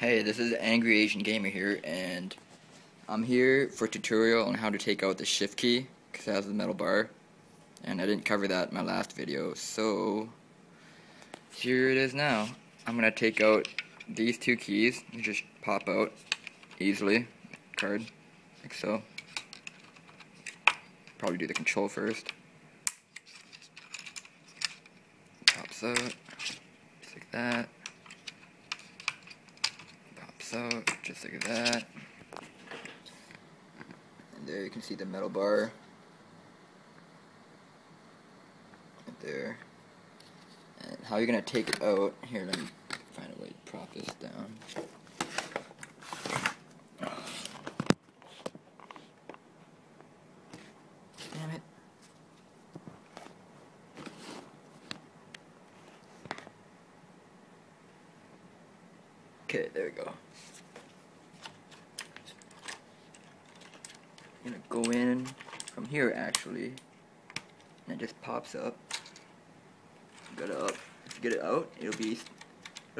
Hey, this is Angry Asian Gamer here, and I'm here for a tutorial on how to take out the shift key, because it has the metal bar, and I didn't cover that in my last video, so here it is now. I'm going to take out these two keys, they just pop out easily, card, like so. Probably do the control first. Pops out, just like that. Out just like that, and there you can see the metal bar right there. And how you're gonna take it out, here, let me find a way to prop this down. Damn it. Okay, there we go. I'm gonna go in from here actually, and it just pops up. Get it up. If you get it out, it'll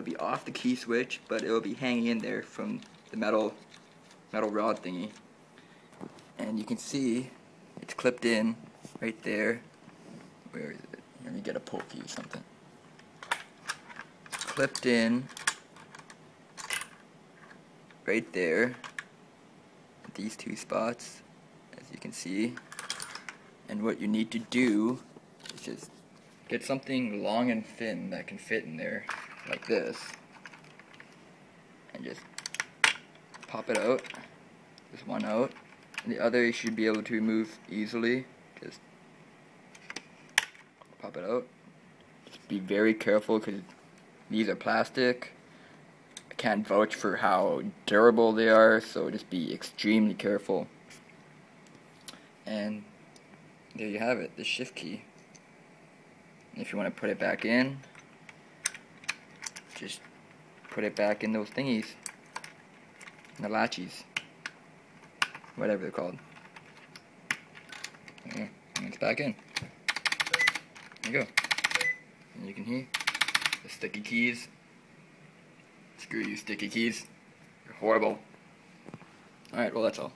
be off the key switch, but it'll be hanging in there from the metal rod thingy. And you can see it's clipped in right there. Where is it? Let me get a pokey or something. Clipped in right there. These two spots, as you can see. And what you need to do is just get something long and thin that can fit in there, like this, and just pop it out. Just one out, and the other you should be able to remove easily. Just pop it out. Just be very careful because these are plastic. I can't vouch for how durable they are, so just be extremely careful. And there you have it, the shift key. And if you want to put it back in, just put it back in those thingies, the latches, whatever they're called. Yeah, and it's back in. There you go. And you can hear the sticky keys. Screw you, sticky keys. You're horrible. Alright, well, that's all.